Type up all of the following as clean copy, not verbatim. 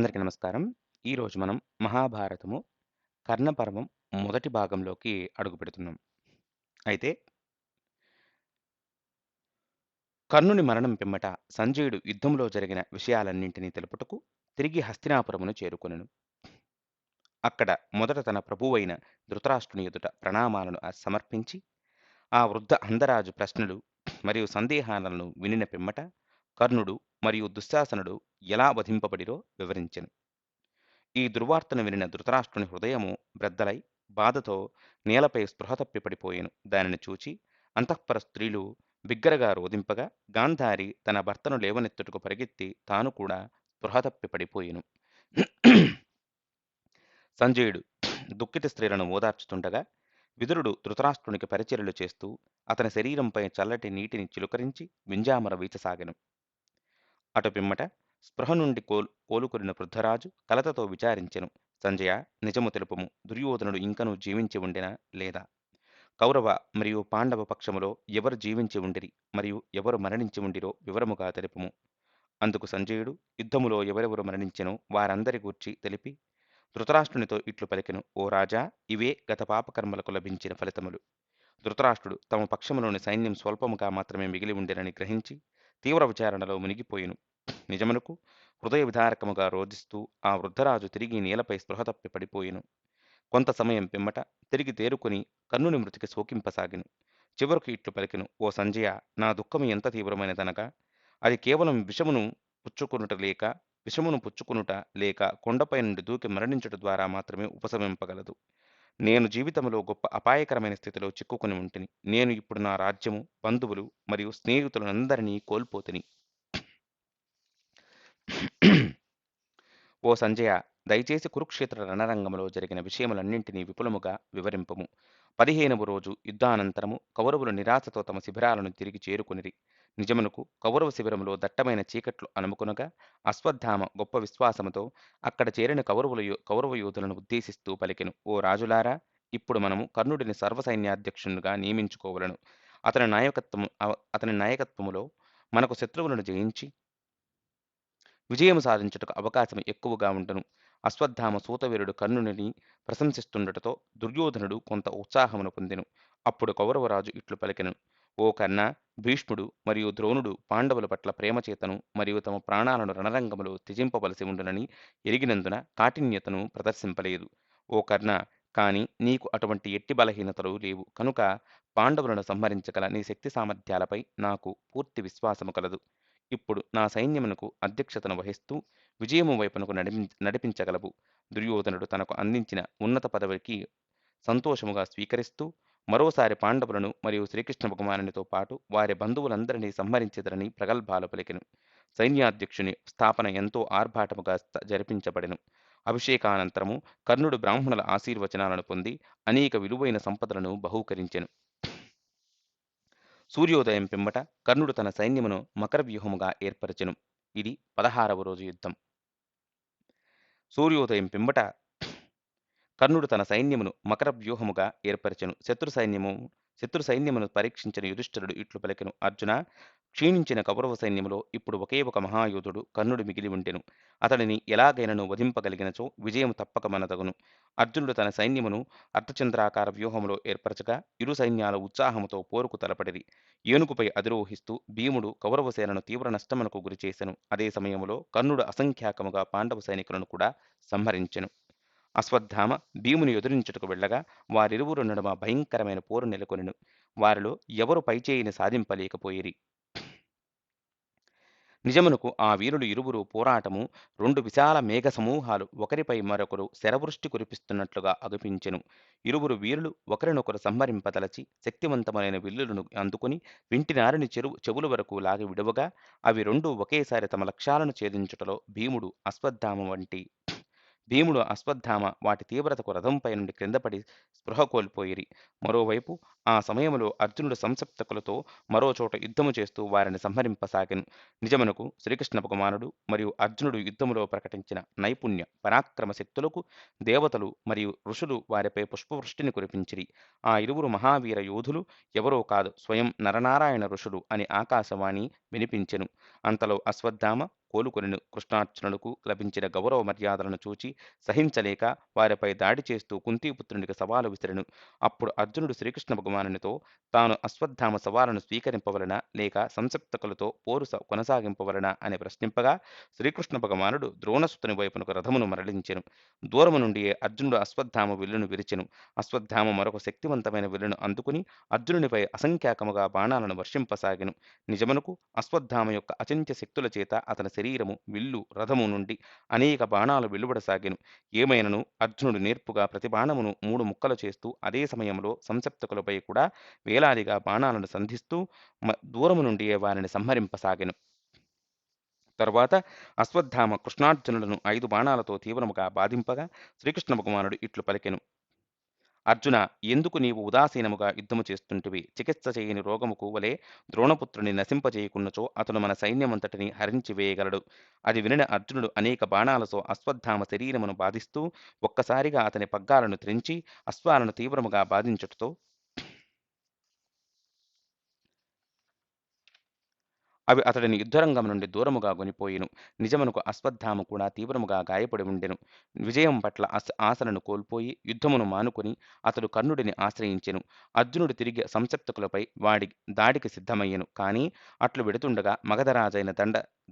అందరికీ నమస్కారం. ఈరోజు మనం మహాభారతము కర్ణపర్వం మొదటి భాగంలోకి అడుగుపెడుతున్నాం. అయితే కర్ణుని మరణం పిమ్మట సంజయుడు యుద్ధంలో జరిగిన విషయాలన్నింటినీ తెలుపుటకు తిరిగి హస్తినాపురమును చేరుకొనెను. అక్కడ మొదట తన ప్రభువైన ధృతరాష్ట్రుని ఎదుట ప్రణామాలను సమర్పించి ఆ వృద్ధ అంధరాజు ప్రశ్నలు మరియు సందేహాలను వినిన పిమ్మట కర్ణుడు మరియు దుశ్శాసనుడు ఎలా వధింపబడిరో వివరించెను. ఈ దుర్వార్తను వినిన ధృతరాష్ట్రుని హృదయము బ్రద్దలై బాధతో నేలపై స్పృహ తప్పి పడిపోయెను. దానిని చూచి అంతఃపుర స్త్రీలు బిగ్గరగా రోదింపగా గాంధారి తన భర్తను లేవనెత్తుటకు పరిగెత్తి తాను కూడా స్పృహ తప్పి పడిపోయెను. సంజయుడు దుఃఖిత స్త్రీలను ఓదార్చుతుండగా విదురుడు ధృతరాష్ట్రునికి పరిచర్యలు చేస్తూ అతని శరీరంపై చల్లటి నీటిని చిలుకరించి వింజామర వీచసాగెను. అటు పిమ్మట స్పృహ నుండి కోలుకొనిన వృద్ధరాజు కలతతో విచారించెను. సంజయ, నిజము తెలుపుము. దుర్యోధనుడు ఇంకనూ జీవించి ఉండినా లేదా? కౌరవ మరియు పాండవ పక్షములో ఎవరు జీవించి ఉండిరి మరియు ఎవరు మరణించి ఉండిరో వివరముగా తెలుపుము. అందుకు సంజయుడు యుద్ధములో ఎవరెవరు మరణించెనో వారందరి గూర్చి తెలిపి ధృతరాష్ట్రునితో ఇట్లు పలికెను. ఓ రాజా, ఇవే గత పాపకర్మలకు లభించిన ఫలితములు. ధృతరాష్ట్రుడు తమ పక్షములోని సైన్యం స్వల్పముగా మాత్రమే మిగిలి ఉండినని గ్రహించి తీవ్ర విచారణలో మునిగిపోయెను. నిజమునకు హృదయ విదారకముగా రోధిస్తూ ఆ వృద్ధరాజు తిరిగి నేలపై స్పృహ తప్పి పడిపోయెను. కొంత సమయం పిమ్మట తిరిగి తేరుకొని కర్ణుని మృతికి శోకింపసాగెను. చివరకు ఇట్లు పలికెను. ఓ సంజయ, నా దుఃఖము ఎంత తీవ్రమైనదనగా అది కేవలం విషమును పుచ్చుకునుట లేక కొండపై నుండి దూకి మరణించుట ద్వారా మాత్రమే ఉపశమింపగలదు. నేను జీవితంలో గొప్ప అపాయకరమైన స్థితిలో చిక్కుకొని ఉంటిని. నేను ఇప్పుడు నా రాజ్యము, బంధువులు మరియు స్నేహితులనందరినీ కోల్పోతిని. ఓ సంజయ, దయచేసి కురుక్షేత్ర రణరంగంలో జరిగిన విషయములన్నింటినీ విపులముగా వివరింపము. 15వ రోజు యుద్ధానంతరము కౌరవులు నిరాశతో తమ శిబిరాలను తిరిగి చేరుకొనిరి. నిజమునకు కౌరవ శిబిరములో దట్టమైన చీకట్లు అలుముకొనగా అశ్వత్థామ గొప్ప విశ్వాసముతో అక్కడ చేరిన కౌరవ యోధులను ఉద్దేశిస్తూ పలికెను. ఓ రాజులారా, ఇప్పుడు మనము కర్ణుడిని సర్వసైన్యాధ్యక్షునిగా నియమించుకోవలను. అతని నాయకత్వములో మనకు శత్రువులను జయించి విజయము సాధించుటకు అవకాశం ఎక్కువగా ఉండును. అశ్వత్థామ సూతవీరుడు కర్ణునిని ప్రశంసిస్తుండటతో దుర్యోధనుడు కొంత ఉత్సాహమును పొందెను. అప్పుడు కౌరవరాజు ఇట్లు పలికెను. ఓ కర్ణ, భీష్ముడు మరియు ద్రోణుడు పాండవుల పట్ల ప్రేమచేతను మరియు తమ ప్రాణాలను రణరంగములో త్యజింపవలసి ఉండునని ఎరిగినందున కాఠిన్యతను ప్రదర్శింపలేదు. ఓ కర్ణ, కాని నీకు అటువంటి ఎట్టి బలహీనతలు లేవు కనుక పాండవులను సంహరించగల నీ శక్తి సామర్థ్యాలపై నాకు పూర్తి విశ్వాసము కలదు. ఇప్పుడు నా సైన్యమునకు అధ్యక్షతను వహిస్తూ విజయము వైపునకు నడిపించగలవు. దుర్యోధనుడు తనకు అందించిన ఉన్నత పదవికి సంతోషముగా స్వీకరిస్తూ మరోసారి పాండవులను మరియు శ్రీకృష్ణ భగవానునితో పాటు వారి బంధువులందరినీ సంహరించెదరని ప్రగల్భాలు పలికెను. సైన్యాధ్యక్షుని స్థాపన ఎంతో ఆర్భాటముగా జరిపించబడెను. అభిషేకానంతరము కర్ణుడు బ్రాహ్మణుల ఆశీర్వచనాలను పొంది అనేక విలువైన సంపదలను బహూకరించెను. సూర్యోదయం పిమ్మట కర్ణుడు తన సైన్యమును మకర వ్యూహముగా ఏర్పరచెను. ఇది 16వ రోజు యుద్ధం. సూర్యోదయం పిమ్మట కర్ణుడు తన సైన్యమును మకర వ్యూహముగా ఏర్పరచెను. శత్రు సైన్యమును పరీక్షించిన యుధిష్ఠిరుడు ఇట్లు పలికెను. అర్జున, క్షీణించిన కౌరవ సైన్యములో ఇప్పుడు ఒకే ఒక మహాయోధుడు కర్ణుడు మిగిలి ఉండెను. అతడిని ఎలాగైనను వధింపగలిగినచో విజయము తప్పక మనదగును. అర్జునుడు తన సైన్యమును అర్ధచంద్రాకార వ్యూహములో ఏర్పరచగా ఇరు సైన్యాలు ఉత్సాహముతో పోరుకు తలపడిరి. ఏనుగుపై అధిరోహిస్తూ భీముడు కౌరవ సేనను తీవ్ర నష్టమునకు గురిచేసెను. అదే సమయములో కర్ణుడు అసంఖ్యాకముగా పాండవ సైనికులను కూడా సంహరించెను. అశ్వత్థామ భీముని ఎదురించుటకు వెళ్ళగా వారిరువురు నడుమ భయంకరమైన పోరు నెలకొనెను. వారిలో ఎవరు పైచేయిని సాధింపలేకపోయిరి. నిజమునకు ఆ వీరులు ఇరువురు పోరాటము 2 విశాల మేఘ సమూహాలు ఒకరిపై మరొకరు శరవృష్టి కురిపిస్తున్నట్లుగా అగుపించెను. ఇరువురు వీరులు ఒకరినొకరు సంహరింపదలచి శక్తివంతమైన విల్లులను అందుకుని వింటినారిని చెవుల వరకు లాగి విడువగా అవి రెండూ ఒకేసారి తమ లక్ష్యాలను ఛేదించుటలో భీముడు అశ్వత్థామ వాటి తీవ్రతకు రథంపై నుండి క్రిందపడి స్పృహ కోల్పోయిరి. మరోవైపు ఆ సమయంలో అర్జునుడు సంసప్తకులతో మరో చోట యుద్ధము చేస్తూ వారిని సంహరింపసాగెను. నిజమునకు శ్రీకృష్ణ భగవానుడు మరియు అర్జునుడు యుద్ధములో ప్రకటించిన నైపుణ్య పరాక్రమ శక్తులకు దేవతలు మరియు ఋషులు వారిపై పుష్పవృష్టిని కురిపించిరి. ఆ ఇరువురు మహావీర యోధులు ఎవరో కాదు, స్వయం నరనారాయణ ఋషులు అని ఆకాశవాణి వినిపించెను. అంతలో అశ్వత్థామ కోలుకొనెను. కృష్ణార్జునులకు లభించిన గౌరవ మర్యాదలను చూచి సహించలేక వారిపై దాడి చేస్తూ కుంతీపుత్రునికి సవాలు విసిరెను. అప్పుడు అర్జునుడు శ్రీకృష్ణ భగవానునితో తాను అశ్వత్థామ సవాలును స్వీకరింపవలన లేక సంసప్తకులతో పోరు కొనసాగింపవలన అని ప్రశ్నింపగా శ్రీకృష్ణ భగవానుడు ద్రోణసుతుని వైపునకు రథమును మరలించెను. దూరము నుండియే అర్జునుడు అశ్వత్థామ విల్లును విరిచెను. అశ్వత్థామ మరొక శక్తివంతమైన విల్లును అందుకుని అర్జునునిపై అసంఖ్యాకముగా బాణాలను వర్షింపసాగెను. నిజమునకు అశ్వత్థామ యొక్క అచింత్య శక్తుల చేత అతని శరీరము, విల్లు, రథము నుండి అనేక బాణాలు వెలువడసాగెను. ఏమైనను అర్జునుడు నేర్పుగా ప్రతి బాణమును 3 ముక్కలు చేస్తూ అదే సమయంలో సంసప్తకులపై కూడా వేలాదిగా బాణాలను సంధిస్తూ దూరము నుండియే వారిని సంహరింపసాగెను. తరువాత అశ్వత్థామ కృష్ణార్జునులను 5 బాణాలతో తీవ్రముగా బాధింపగా శ్రీకృష్ణ భగవానుడు ఇట్లు పలికెను: అర్జున, ఎందుకు నీవు ఉదాసీనముగా యుద్ధము చేస్తుంటివి? చికిత్స చేయని రోగముకు వలె ద్రోణపుత్రుని నశింపజేయకున్నచో అతను మన సైన్యమంతటిని హరించి వేయగలడు. అది వినిన అర్జునుడు అనేక బాణాలతో అశ్వత్థామ శరీరమును బాధిస్తూ ఒక్కసారిగా అతని పగ్గాలను త్రెంచి అశ్వాలను తీవ్రముగా బాధించుటతో అవి అతడిని యుద్ధరంగం నుండి దూరముగా గొనిపోయెను. నిజమునకు అశ్వత్థామ కూడా తీవ్రముగా గాయపడి ఉండెను. విజయం పట్ల ఆశలను కోల్పోయి యుద్ధమును మానుకొని అతడు కర్ణుడిని ఆశ్రయించెను. అర్జునుడు తిరిగి సంసప్తకులపై దాడికి సిద్ధమయ్యెను. కాని అట్లు వెడుతుండగా మగధరాజైన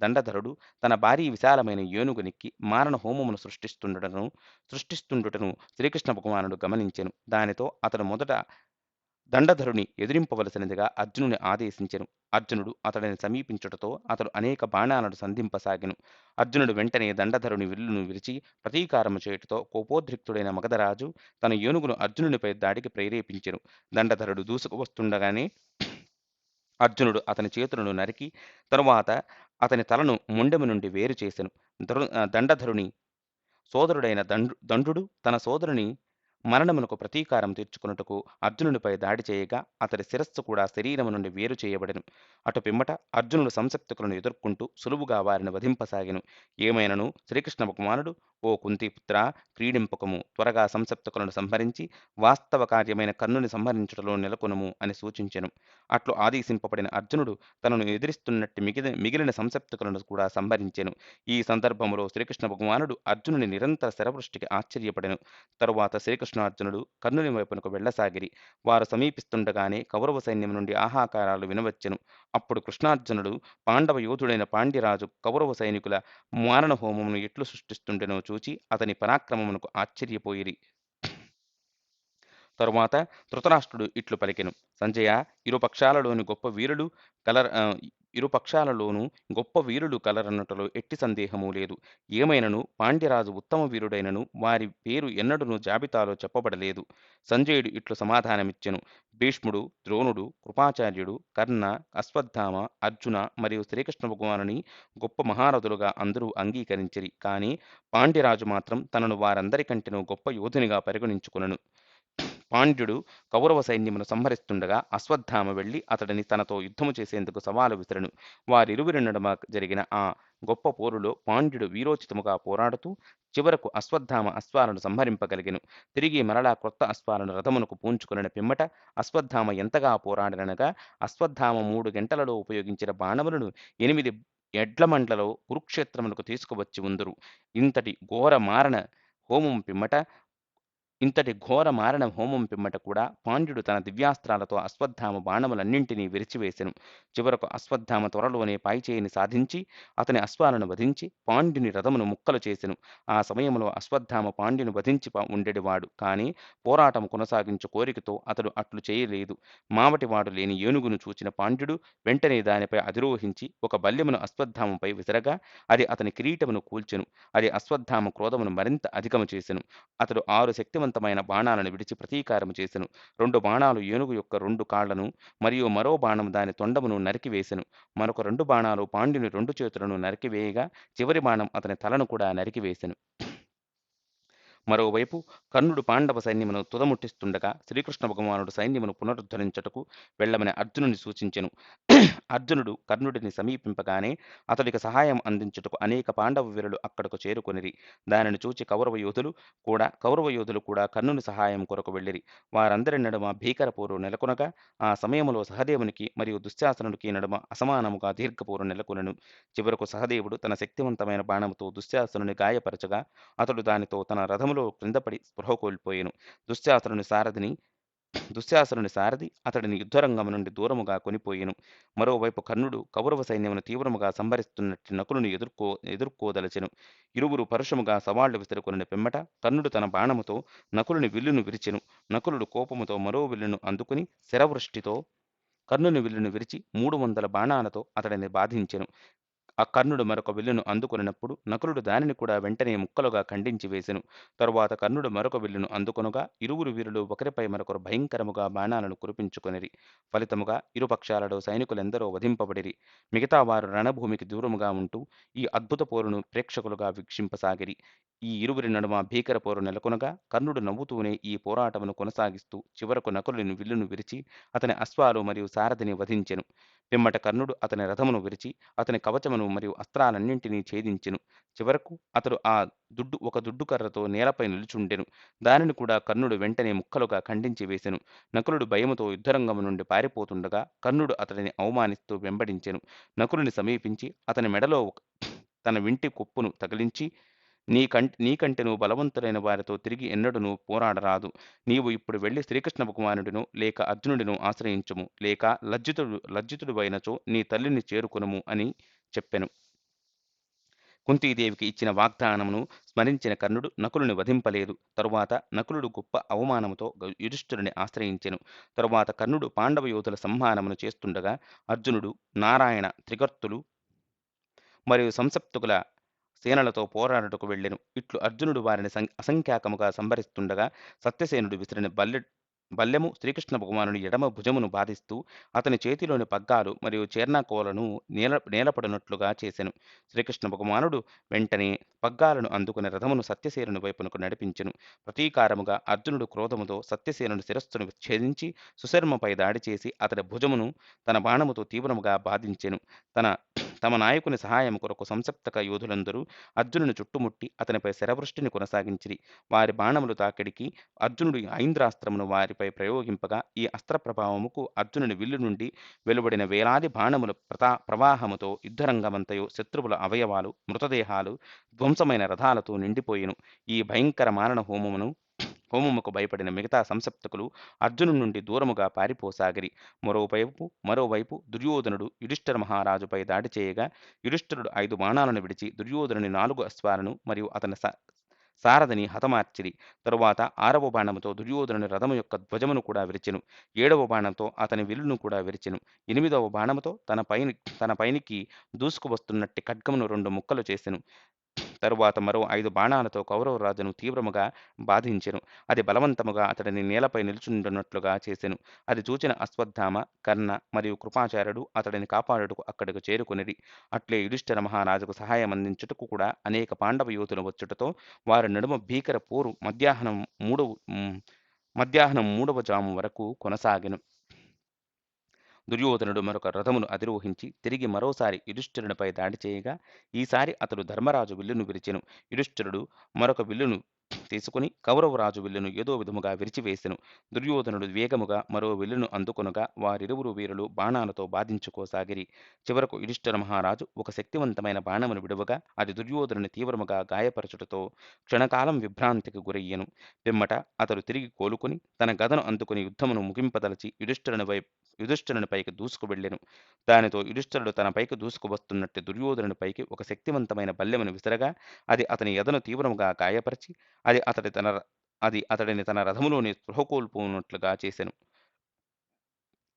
దండధరుడు తన భారీ విశాలమైన ఏనుగునెక్కి మారణ హోమమును సృష్టిస్తుండుటను శ్రీకృష్ణ భగవానుడు గమనించెను. దానితో అతడు మొదట దండధరుని ఎదిరింపవలసినదిగా అర్జునుని ఆదేశించెను. అర్జునుడు అతడిని సమీపించుటతో అతడు అనేక బాణాలను సంధింపసాగెను. అర్జునుడు వెంటనే దండధరుని విల్లును విరిచి ప్రతీకారము చేయుటతో కోపోద్రిక్తుడైన మగధరాజు తన ఏనుగును అర్జునునిపై దాడికి ప్రేరేపించెను. దండధరుడు దూసుకు వస్తుండగానే అర్జునుడు అతని చేతులను నరికి తరువాత అతని తలను మొండెము నుండి వేరు చేసెను. దండధరుని సోదరుడైన దండుడు తన సోదరుని మరణమునకు ప్రతీకారం తీర్చుకొనుటకు అర్జునునిపై దాడి చేయగా అతడి శిరస్సు కూడా శరీరము నుండి వేరు చేయబడెను. అటు పిమ్మట అర్జునుడు సంసప్తకులను ఎదుర్కొంటూ సులువుగా వారిని వధింపసాగెను. ఏమైనను శ్రీకృష్ణ భగవానుడు, ఓ కుంతిపుత్ర, క్రీడింపకము, త్వరగా సంసప్తకులను సంహరించి వాస్తవ కార్యమైన కర్ణుని సంహరించుటలో నెలకొనుము అని సూచించెను. అట్లు ఆదేశింపబడిన అర్జునుడు తనను ఎదిరిస్తున్నట్టు మిగిలిన సంసప్తకులను కూడా సంహరించెను. ఈ సందర్భములో శ్రీకృష్ణ భగవానుడు అర్జునుని నిరంతర శరవృష్టికి ఆశ్చర్యపడెను. తరువాత శ్రీకృష్ణార్జునుడు కర్ణుని వైపునకు వెళ్లసాగిరి. వారు సమీపిస్తుండగానే కౌరవ సైన్యం నుండి ఆహాకారాలు వినవచ్చెను. అప్పుడు కృష్ణార్జునుడు పాండవ యోధుడైన పాండ్యరాజు కౌరవ సైనికుల మారణ హోమమును ఎట్లు సృష్టిస్తుండెనో చూచి అతని పరాక్రమమునకు ఆశ్చర్యపోయిరి. తరువాత ధృతరాష్ట్రుడు ఇట్లు పలికెను: సంజయ, ఇరుపక్షాలలోనూ గొప్ప వీరులు కలరన్నటలో ఎట్టి సందేహము లేదు. ఏమైనను పాండ్యరాజు ఉత్తమ వీరుడైనను వారి పేరు ఎన్నడూనూ జాబితాలో చెప్పబడలేదు. సంజయుడు ఇట్లు సమాధానమిచ్చెను: భీష్ముడు, ద్రోణుడు, కృపాచార్యుడు, కర్ణ, అశ్వత్థామ, అర్జున మరియు శ్రీకృష్ణ భగవానుని గొప్ప మహారథులుగా అందరూ అంగీకరించిరి. కాని పాండ్యరాజు మాత్రం తనను వారందరికంటేనూ గొప్ప యోధునిగా పరిగణించుకొనెను. పాండ్యుడు కౌరవ సైన్యమును సంహరిస్తుండగా అశ్వత్థామ వెళ్లి అతడిని తనతో యుద్ధము చేసేందుకు సవాలు విసిరెను. వారిరువురి నడుమ జరిగిన ఆ గొప్ప పోరులో పాండ్యుడు వీరోచితముగా పోరాడుతూ చివరకు అశ్వత్థామ అశ్వాలను సంహరింపగలిగెను. తిరిగి మరలా క్రొత్త అశ్వాలను రథమునకు పూంచుకొనిన పిమ్మట అశ్వత్థామ ఎంతగా పోరాడిననగా అశ్వత్థామ 3 గంటలలో ఉపయోగించిన బాణములను 8 ఎడ్లమండ్లలో కురుక్షేత్రమునకు తీసుకువచ్చి ఉందురు. ఇంతటి ఘోర మారణ హోమం పిమ్మట కూడా పాండ్యుడు తన దివ్యాస్త్రాలతో అశ్వత్థామ బాణములన్నింటినీ విరిచివేసెను. చివరకు అశ్వత్థామ త్వరలోనే పాయిచేయిని సాధించి అతని అశ్వాలను వధించి పాండ్యుని రథమును ముక్కలు చేసెను. ఆ సమయంలో అశ్వత్థామ పాండ్యుని వధించి ఉండెడివాడు. కాని పోరాటము కొనసాగించు కోరికతో అతడు అట్లు చేయలేదు. మావటివాడు లేని ఏనుగును చూచిన పాండ్యుడు వెంటనే దానిపై అధిరోహించి ఒక బల్యమును అశ్వత్థామపై విసరగా అది అతని కిరీటమును కూల్చెను. అది అశ్వత్థామ క్రోధమును మరింత అధికము చేసెను. అతడు 6 శక్తివంతమైన బాణాలను విడిచి ప్రతీకారము చేసెను. 2 బాణాలు ఏనుగు యొక్క 2 కాళ్లను మరియు మరో బాణం దాని తొండమును నరికివేసెను. మరొక 2 బాణాలు పాండ్యుని 2 చేతులను నరికివేయగా చివరి బాణం అతని తలను కూడా నరికివేసెను. మరోవైపు కర్ణుడు పాండవ సైన్యమును తుదముట్టిస్తుండగా శ్రీకృష్ణ భగవానుడు సైన్యమును పునరుద్ధరించుటకు వెళ్ళమని అర్జునుని సూచించెను. అర్జునుడు కర్ణుడిని సమీపింపగానే అతడికి సహాయం అందించుటకు అనేక పాండవ వీరులు అక్కడకు చేరుకొనిరి. దానిని చూచి కౌరవ యోధులు కూడా కర్ణుని సహాయం కొరకు వెళ్ళిరి. వారందరి నడుమ భీకర పోరు నెలకొనగా ఆ సమయములో సహదేవునికి మరియు దుశ్శాసనుడికి నడుమ అసమానముగా దీర్ఘపోరు నెలకొనెను. చివరకు సహదేవుడు తన శక్తివంతమైన బాణముతో దుశ్శాసనుని గాయపరచగా అతడు దానితో తన రథములో క్రిందపడి స్పృహ కోల్పోయెను. దుశ్శాసనుని సారథిని దుశ్శాసనుని సారథి అతడిని యుద్ధరంగము నుండి దూరముగా కొనిపోయెను. మరోవైపు కర్ణుడు కౌరవ సైన్యమును తీవ్రముగా సంహరిస్తున్నట్టి నకులుని ఎదుర్కోదలచెను. ఇరువురు పరుషముగా సవాళ్లు విసురుకొనిన పిమ్మట కర్ణుడు తన బాణముతో నకులుని విల్లును విరిచెను. నకులుడు కోపముతో మరో విల్లును అందుకుని శరవృష్టితో కర్ణుని విల్లును విరిచి 300 బాణాలతో అతడిని బాధించెను. ఆ కర్ణుడు మరొక విల్లును అందుకొనినప్పుడు నకులుడు దానిని కూడా వెంటనే ముక్కలుగా ఖండించి వేసెను. తరువాత కర్ణుడు మరొక విల్లును అందుకొనగా ఇరువురు వీరులు ఒకరిపై మరొకరు భయంకరముగా బాణాలను కురిపించుకొనిరి. ఫలితముగా ఇరు పక్షాలలో సైనికులెందరో వధింపబడిరి. మిగతా వారు రణభూమికి దూరముగా ఉంటూ ఈ అద్భుత పోరును ప్రేక్షకులుగా వీక్షింపసాగిరి. ఈ ఇరువురి నడుమ భీకర పోరు నెలకొనగా కర్ణుడు నవ్వుతూనే ఈ పోరాటమును కొనసాగిస్తూ చివరకు నకులుని విల్లును విరిచి అతని అశ్వాలు మరియు సారథిని వధించెను. పిమ్మట కర్ణుడు అతని రథమును విరిచి అతని కవచమును మరియు అస్త్రాలన్నింటినీ ఛేదించెను. చివరకు అతడు ఒక దుడ్డు కర్రతో నేలపై నిలుచుండెను. దానిని కూడా కర్ణుడు వెంటనే ముక్కలుగా ఖండించి వేసెను. నకులుడు భయముతో యుద్ధరంగము నుండి పారిపోతుండగా కర్ణుడు అతడిని అవమానిస్తూ వెంబడించెను. నకులుని సమీపించి అతని మెడలో తన వింటి కొప్పును తగిలించి నీకంటెను బలవంతులైన వారితో తిరిగి ఎన్నడూను పోరాడరాదు. నీవు ఇప్పుడు వెళ్లి శ్రీకృష్ణ భగవానుడినో లేక అర్జునుడినో ఆశ్రయించుము, లేక లజ్జితుడివైనచో నీ తల్లిని చేరుకొనుము అని చెప్పెను. కుంతీదేవికి ఇచ్చిన వాగ్దానమును స్మరించిన కర్ణుడు నకులుని వధింపలేదు. తరువాత నకులుడు గొప్ప అవమానముతో యుధిష్ఠిరుని ఆశ్రయించెను. తరువాత కర్ణుడు పాండవ యోధుల సంహారమును చేస్తుండగా అర్జునుడు, నారాయణ, త్రిగర్తులు మరియు సంసప్తకుల సేనలతో పోరాడుటకు వెళ్ళెను. ఇట్లు అర్జునుడు వారిని అసంఖ్యాకముగా సంహరిస్తుండగా సత్యసేనుడు విసిరిన బల్లెము శ్రీకృష్ణ భగవానుని ఎడమ భుజమును బాధిస్తూ అతని చేతిలోని పగ్గాలు మరియు చేర్నాకోలను నేలపడినట్లుగా చేసెను. శ్రీకృష్ణ భగవానుడు వెంటనే పగ్గాలను అందుకుని రథమును సత్యసేనుని వైపునకు నడిపించెను. ప్రతీకారముగా అర్జునుడు క్రోధముతో సత్యసేనుని శిరస్సును ఛేదించి సుశర్మపై దాడి చేసి అతడి భుజమును తన బాణముతో తీవ్రముగా బాధించెను. తమ నాయకుని సహాయం కొరకు సంసప్తక యోధులందరూ అర్జునుని చుట్టుముట్టి అతనిపై శరవృష్టిని కొనసాగించిరి. వారి బాణములు తాకిడికి అర్జునుడు ఐంద్రాస్త్రమును వారిపై ప్రయోగింపగా ఈ అస్త్ర ప్రభావముకు అర్జునుని విల్లు నుండి వెలువడిన వేలాది బాణముల ప్రవాహముతో యుద్ధరంగమంతయు శత్రువుల అవయవాలు, మృతదేహాలు, ధ్వంసమైన రథాలతో నిండిపోయెను. ఈ భయంకర మారణ హోమముకు భయపడిన మిగతా సంసప్తకులు అర్జును నుండి దూరముగా పారిపోసాగిరి. మరోవైపు దుర్యోధనుడు యుధిష్ఠిర మహారాజుపై దాడి చేయగా యుధిష్ఠిరుడు 5 బాణాలను విడిచి దుర్యోధనుని 4 అశ్వాలను మరియు అతని సారథిని హతమార్చిరి. తరువాత 6వ బాణముతో దుర్యోధనుని రథము యొక్క ధ్వజమును కూడా విరిచెను. 7వ బాణంతో అతని విల్లును కూడా విరిచెను. 8వ బాణముతో తన పైనికి దూసుకువస్తున్నట్టి ఖడ్గమును 2 ముక్కలు చేసెను. తరువాత మరో 5 బాణాలతో కౌరవరాజును తీవ్రముగా బాధించెను. అది బలవంతముగా అతడిని నేలపై నిలుచుండునట్లుగా చేసెను. అది చూచిన అశ్వత్థామ, కర్ణ మరియు కృపాచార్యుడు అతడిని కాపాడుటకు అక్కడకు చేరుకొనిరి. అట్లే యుధిష్ఠిర మహారాజుకు సహాయం అందించుటకు కూడా అనేక పాండవ యోధులు వచ్చుటతో వారి నడుమ భీకర పోరు మధ్యాహ్నం 3వ జాము వరకు కొనసాగెను. దుర్యోధనుడు మరొక రథమును అధిరోహించి తిరిగి మరోసారి యుధిష్ఠిరునిపై దాడి చేయగా ఈసారి అతడు ధర్మరాజు విల్లును విరిచెను. యుధిష్ఠిరుడు మరొక విల్లును తీసుకుని కౌరవరాజు విల్లును ఏదో విధముగా విరిచివేసెను. దుర్యోధనుడు వేగముగా మరో విల్లును అందుకొనగా వారిరువురు వీరులు బాణాలతో బాధించుకోసాగిరి. చివరకు యుధిష్ఠిర మహారాజు ఒక శక్తివంతమైన బాణమును విడువగా అది దుర్యోధనుని తీవ్రముగా గాయపరచుటతో క్షణకాలం విభ్రాంతికి గురయ్యెను. పిమ్మట అతడు తిరిగి కోలుకుని తన గదను అందుకుని యుద్ధమును ముగింపదలచి యుధిష్ఠిరునిపైకి దూసుకు వెళ్ళెను. దానితో యుధిష్ఠిరుడు తన పైకి దూసుకు వస్తున్నట్టు దుర్యోధనునిపైకి ఒక శక్తివంతమైన బల్లెమును విసరగా అది అతని ఎదను తీవ్రముగా గాయపరిచి అది అతడిని తన రథములోని స్పృహ కోల్పోనట్లుగా చేసెను.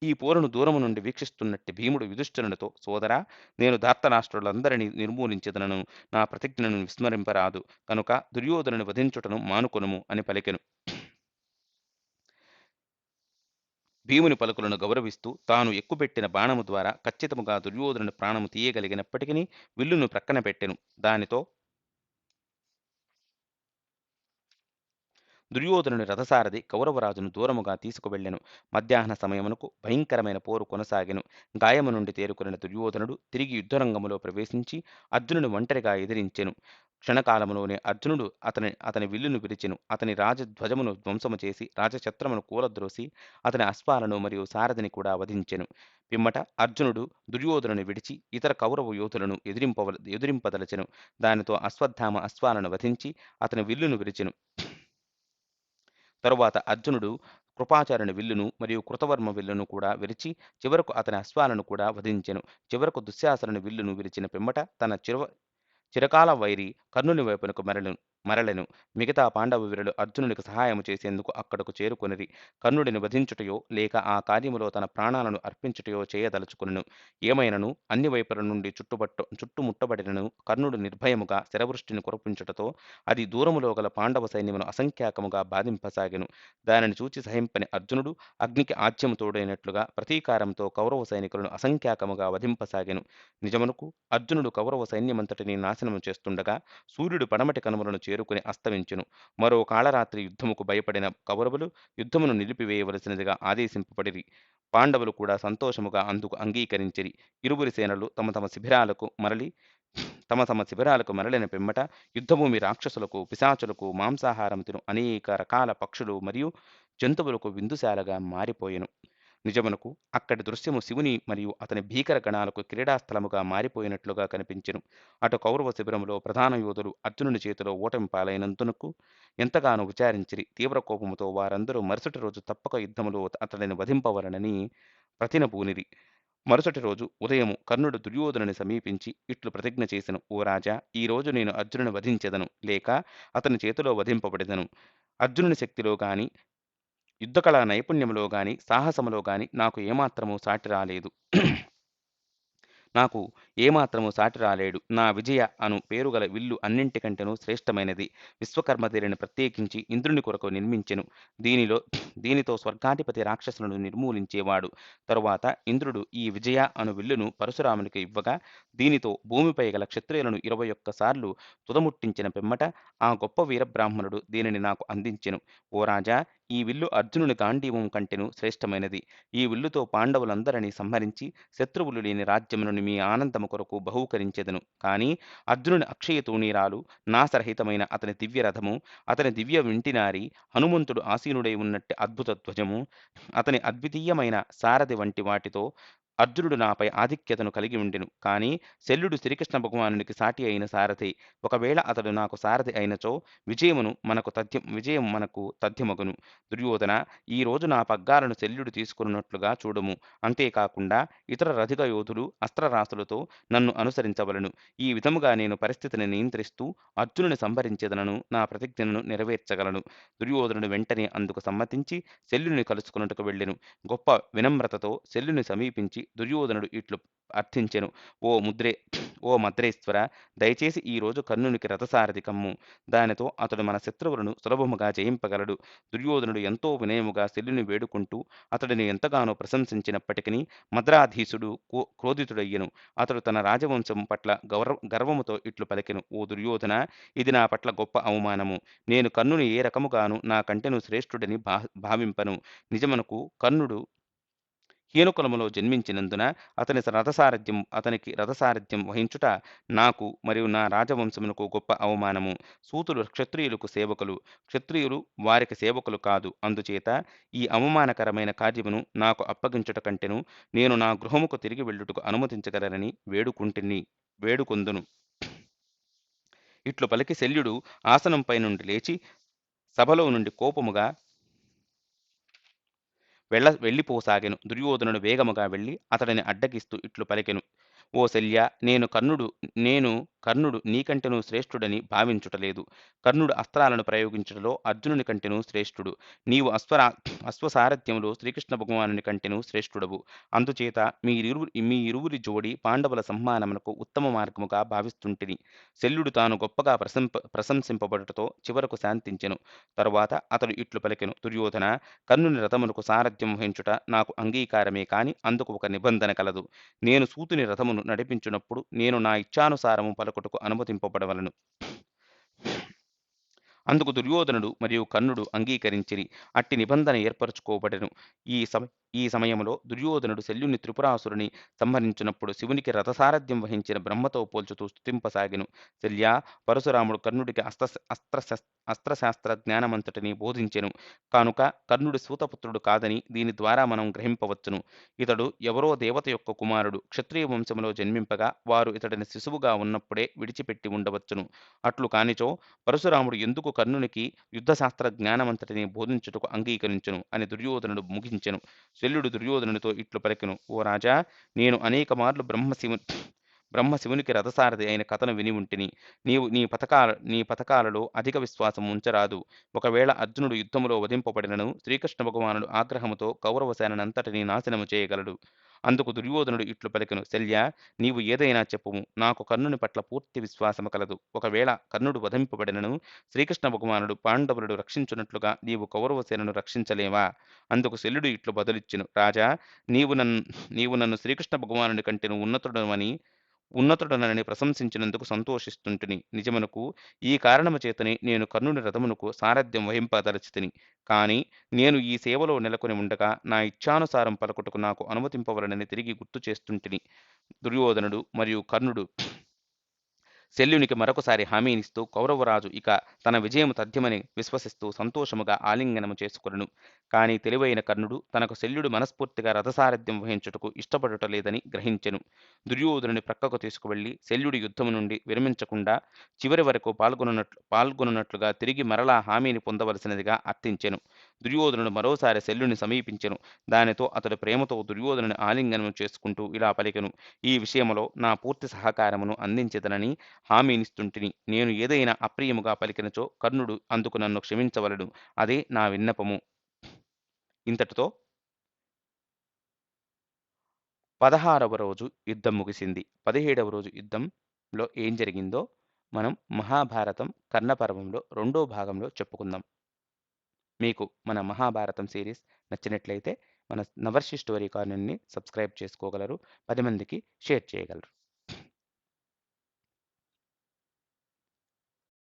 ఈ పోరును దూరము నుండి వీక్షిస్తున్నట్టి భీముడు యుధిష్ఠిరునితో, సోదరా, నేను ధార్తరాష్ట్రులందరినీ నిర్మూలించెదనను. నా ప్రతిజ్ఞను విస్మరింపరాదు. కనుక దుర్యోధనుని వధించుటను మానుకొనుము అని పలికెను. భీముని పలుకులను గౌరవిస్తూ తాను ఎక్కుపెట్టిన బాణము ద్వారా ఖచ్చితముగా దుర్యోధనుని ప్రాణము తీయగలిగినప్పటికీ విల్లును ప్రక్కన పెట్టెను. దానితో దుర్యోధనుని రథసారథి కౌరవరాజును దూరముగా తీసుకువెళ్ళెను. మధ్యాహ్న సమయమునకు భయంకరమైన పోరు కొనసాగెను. గాయము నుండి తేరుకొనిన దుర్యోధనుడు తిరిగి యుద్ధరంగములో ప్రవేశించి అర్జునుని ఒంటరిగా ఎదిరించెను. క్షణకాలములోనే అర్జునుడు అతని అతని విల్లును విరిచెను. అతని రాజధ్వజమును ధ్వంసము చేసి రాజఛత్రమును కూలద్రోసి అతని అశ్వాలను మరియు సారథిని కూడా వధించెను. పిమ్మట అర్జునుడు దుర్యోధనుని విడిచి ఇతర కౌరవ యోధులను ఎదిరింపదలచెను. దానితో అశ్వత్థామ అశ్వాలను వధించి అతని విల్లును విరిచెను. తరువాత అర్జునుడు కృపాచార్యుని విల్లును మరియు కృతవర్మ విల్లును కూడా విరిచి చివరకు అతని అశ్వాలను కూడా వధించెను. చివరకు దుశ్శాసనుని విల్లును విరిచిన పిమ్మట తన చిరకాల వైరి కర్ణుని వైపునకు మరలెను. మిగతా పాండవ వీరులు అర్జునునికి సహాయము చేసేందుకు అక్కడకు చేరుకొనిరి. కర్ణుడిని వధించుటయో లేక ఆ కార్యములో తన ప్రాణాలను అర్పించుటయో చేయదలుచుకును. ఏమైనను అన్ని వైపుల నుండి చుట్టుముట్టబడినను కర్ణుడు నిర్భయముగా శరవృష్టిని కురిపించుటతో అది దూరములో గల పాండవ సైన్యమును అసంఖ్యాకముగా బాధింపసాగెను. దానిని చూచి సహింపని అర్జునుడు అగ్నికి ఆజ్యము తోడైనట్లుగా ప్రతీకారంతో కౌరవ సైనికులను అసంఖ్యాకముగా వధింపసాగెను. నిజమునకు అర్జునుడు కౌరవ సైన్యమంతటిని నాశనము చేస్తుండగా సూర్యుడు పడమటి కనుమలను చేరుకుని అస్తమించెను. మరో కాళరాత్రి యుద్ధముకు భయపడిన కౌరవులు యుద్ధమును నిలిపివేయవలసినదిగా ఆదేశింపబడిరి. పాండవులు కూడా సంతోషముగా అందుకు అంగీకరించిరి. ఇరువురి సేనలు తమ తమ శిబిరాలకు మరలిన పిమ్మట యుద్ధభూమి రాక్షసులకు, పిశాచులకు, మాంసాహారం తిను అనేక రకాల పక్షులు మరియు జంతువులకు విందుశాలగా మారిపోయెను. నిజమునకు అక్కడి దృశ్యము శివుని మరియు అతని భీకర గణాలకు క్రీడాస్థలముగా మారిపోయినట్లుగా కనిపించెను. అటు కౌరవ శిబిరములో ప్రధాన యోధులు అర్జునుని చేతిలో ఓటమి పాలైనందునకు ఎంతగానో విచారించిరి. తీవ్ర కోపముతో వారందరూ మరుసటి రోజు తప్పక యుద్ధములో అతడిని వధింపవలనని ప్రతినబూనిరి. మరుసటి రోజు ఉదయము కర్ణుడు దుర్యోధనుని సమీపించి ఇట్లు ప్రతిజ్ఞ చేసెను. ఓ రాజా, ఈ రోజు నేను అర్జునుని వధించెదను లేక అతని చేతిలో వధింపబడెదను. అర్జునుని శక్తిలో గాని యుద్ధకళా నైపుణ్యములో గాని సాహసములో గాని నాకు ఏమాత్రము సాటి రాలేడు. నా విజయ అను పేరుగల విల్లు అన్నింటికంటేనూ శ్రేష్టమైనది. విశ్వకర్మ దీనిని ప్రత్యేకించి ఇంద్రుని కొరకు నిర్మించెను. దీనితో స్వర్గాధిపతి రాక్షసులను నిర్మూలించేవాడు. తరువాత ఇంద్రుడు ఈ విజయ అను విల్లును పరశురామునికి ఇవ్వగా దీనితో భూమిపై గల క్షత్రియులను 21 సార్లు తుదముట్టించిన పిమ్మట ఆ గొప్ప వీరబ్రాహ్మణుడు దీనిని నాకు అందించెను. ఓ రాజా, ఈ విల్లు అర్జునుని గాంధీవం కంటెను శ్రేష్టమైనది. ఈ విల్లుతో పాండవులందరినీ సంహరించి శత్రువులు లేని రాజ్యమును మీ ఆనందము కొరకు బహూకరించెదను. కాని అర్జునుని అక్షయ తూణీరాలు, నాసరహితమైన అతని దివ్య రథము, అతని దివ్య వింటినారి, హనుమంతుడు ఆసీనుడై ఉన్నట్టి అద్భుత ధ్వజము, అతని అద్వితీయమైన సారథి వంటి వాటితో అర్జునుడు నాపై ఆధిక్యతను కలిగి ఉండెను. కాని శల్యుడు శ్రీకృష్ణ భగవానునికి సాటి అయిన సారథి. ఒకవేళ అతడు నాకు సారథి అయినచో విజయం మనకు తథ్యమగును. దుర్యోధన, ఈ రోజు నా పగ్గాలను శల్యుడు తీసుకున్నట్లుగా చూడుము. అంతేకాకుండా ఇతర రథిక యోధులు అస్త్రరాశులతో నన్ను అనుసరించవలను. ఈ విధముగా నేను పరిస్థితిని నియంత్రిస్తూ అర్జునుని సంహరించెదనను, నా ప్రతిజ్ఞను నెరవేర్చగలను. దుర్యోధనుడు వెంటనే అందుకు సమ్మతించి శల్యుని కలుసుకున్నట్టుకు వెళ్ళెను. గొప్ప వినమ్రతతో శల్యుని సమీపించి దుర్యోధనుడు ఇట్లు అర్థించెను. ఓ మద్రేశ్వర, దయచేసి ఈ రోజు కర్ణునికి రథసారథి కమ్ము. దానితో అతడు మన శత్రువులను సులభముగా జయింపగలడు. దుర్యోధనుడు ఎంతో వినయముగా శల్యుని వేడుకుంటూ అతడిని ఎంతగానో ప్రశంసించినప్పటికీ మద్రాధీసుడు క్రోధితుడయ్యెను. అతడు తన రాజవంశం పట్ల గర్వముతో ఇట్లు పలికెను. ఓ దుర్యోధన, ఇది నా పట్ల గొప్ప అవమానము. నేను కర్ణుని ఏ రకముగాను నా కంటెను శ్రేష్ఠుడని భావింపను. నిజమునకు కర్ణుడు హీనకులములో జన్మించినందున అతనికి రథసారథ్యం వహించుట నాకు మరియు నా రాజవంశమునకు గొప్ప అవమానము. సూతులు క్షత్రియులకు సేవకులు, క్షత్రియులు వారికి సేవకులు కాదు. అందుచేత ఈ అవమానకరమైన కార్యమును నాకు అప్పగించుట కంటెను నేను నా గృహముకు తిరిగి వెళ్ళుటకు అనుమతించగలరని వేడుకొందును. ఇట్లు పలికి శల్యుడు ఆసనంపై నుండి లేచి సభలో నుండి కోపముగా వెళ్ళిపోసాగెను. దుర్యోధనుడు వేగముగా వెళ్ళి అతడిని అడ్డగిస్తూ ఇట్లు పలికెను. ఓ శల్య, నేను కర్ణుడు నీకంటెను శ్రేష్ఠుడని భావించుటలేదు. కర్ణుడు అస్త్రాలను ప్రయోగించుటలో అర్జునుని కంటెను శ్రేష్ఠుడు. నీవు అశ్వసారథ్యములో శ్రీకృష్ణ భగవానుని కంటెను శ్రేష్ఠుడవు. అందుచేత మీ ఇరువురి జోడి పాండవుల సంహానమునకు ఉత్తమ మార్గముగా భావిస్తుంటిని. శల్యుడు తాను గొప్పగా ప్రశంసింపబడుటతో చివరకు శాంతించెను. తరువాత అతడు ఇట్లు పలికెను. దుర్యోధన, కర్ణుని రథమునకు సారథ్యం వహించుట నాకు అంగీకారమే కాని అందుకు ఒక నిబంధన కలదు. నేను సూతుని రథమును నడిపించున్నప్పుడు నేను నా ఇచ్ఛానుసారము పలుకుటకు అనుమతింపబడవలను. అందుకు దుర్యోధనుడు మరియు కర్ణుడు అంగీకరించిరి. అట్టి నిబంధన ఏర్పరచుకోబడెను. ఈ సమ ఈ సమయంలో దుర్యోధనుడు శల్యుని త్రిపురాసురుని సంహరించినప్పుడు శివునికి రథసారథ్యం వహించిన బ్రహ్మతో పోల్చుతూ స్తుతింపసాగెను. శల్యా, పరశురాముడు కర్ణుడికి అస్త్రశాస్త్ర జ్ఞానమంతటిని బోధించెను. కనుక కర్ణుడు సూతపుత్రుడు కాదని దీని ద్వారా మనం గ్రహింపవచ్చును. ఇతడు ఎవరో దేవత యొక్క కుమారుడు. క్షత్రియ వంశంలో జన్మింపగా వారు ఇతడిని శిశువుగా ఉన్నప్పుడే విడిచిపెట్టి ఉండవచ్చును. అట్లు కానిచో పరశురాముడు ఎందుకు కర్ణునికి యుద్ధశాస్త్ర జ్ఞానమంతటిని బోధించుటకు అంగీకరించును అని దుర్యోధనుడు ముగించెను. శల్యుడు దుర్యోధనునితో ఇట్లు పలికెను: ఓ రాజా, నేను అనేక మార్లు బ్రహ్మశివునికి రథసారథి అయిన కథను విని ఉంటిని. నీవు నీ పథకాలలో అధిక విశ్వాసం ఉంచరాదు. ఒకవేళ అర్జునుడు యుద్ధములో వధింపబడినను శ్రీకృష్ణ భగవానుడు ఆగ్రహముతో కౌరవ సేననంతటినీ నాశనము చేయగలడు. అందుకు దుర్యోధనుడు ఇట్లు పలికెను: శల్య, నీవు ఏదైనా చెప్పుము. నాకు కర్ణుని పట్ల పూర్తి విశ్వాసము కలదు. ఒకవేళ కర్ణుడు వధింపబడినను శ్రీకృష్ణ భగవానుడు పాండవులను రక్షించున్నట్లుగా నీవు కౌరవ సేనను రక్షించలేవా? అందుకు శల్యుడు ఇట్లు బదులిచ్చెను: రాజా, నీవు నన్ను శ్రీకృష్ణ భగవానుని కంటెను ఉన్నతుడనని ప్రశంసించినందుకు సంతోషిస్తుంటిని. నిజమునకు ఈ కారణము చేతనే నేను కర్ణుని రథమునకు సారథ్యం వహింపదలచితిని. కాని నేను ఈ సేవలో నెలకొని ఉండగా నా ఇచ్ఛానుసారం పలుకుటకు నాకు అనుమతింపవలెనని తిరిగి గుర్తు చేస్తుంటిని. దుర్యోధనుడు మరియు కర్ణుడు శల్యునికి మరొకసారి హామీనిస్తూ కౌరవరాజు ఇక తన విజయము తథ్యమని విశ్వసిస్తూ సంతోషముగా ఆలింగనము చేసుకొనెను. కాని తెలివైన కర్ణుడు తనకు శల్యుడు మనస్ఫూర్తిగా రథసారథ్యం వహించుటకు ఇష్టపడుట లేదని గ్రహించెను. దుర్యోధనుని ప్రక్కకు తీసుకువెళ్లి శల్యుడి యుద్ధము నుండి విరమించకుండా చివరి వరకు పాల్గొనున్నట్లుగా తిరిగి మరలా హామీని పొందవలసినదిగా అర్థించెను. దుర్యోధనుడు మరోసారి శల్యుని సమీపించెను. దానితో అతడు ప్రేమతో దుర్యోధనుని ఆలింగనము చేసుకుంటూ ఇలా పలికెను: ఈ విషయములో నా పూర్తి సహకారమును అందించెదనని హామీనిస్తుంటిని. నేను ఏదైనా అప్రియముగా పలికినచో కర్ణుడు అందుకు నన్ను క్షమించవలెను. అదే నా విన్నపము. ఇంతటితో 16వ రోజు యుద్ధం ముగిసింది. 17వ రోజు యుద్ధంలో ఏం జరిగిందో మనం మహాభారతం కర్ణపర్వంలో రెండో భాగంలో చెప్పుకుందాం. మీకు మన మహాభారతం సిరీస్ నచ్చినట్లయితే మన నవర్షి స్టోరీ కార్నర్ని సబ్స్క్రైబ్ చేసుకోగలరు. 10 మందికి షేర్ చేయగలరు.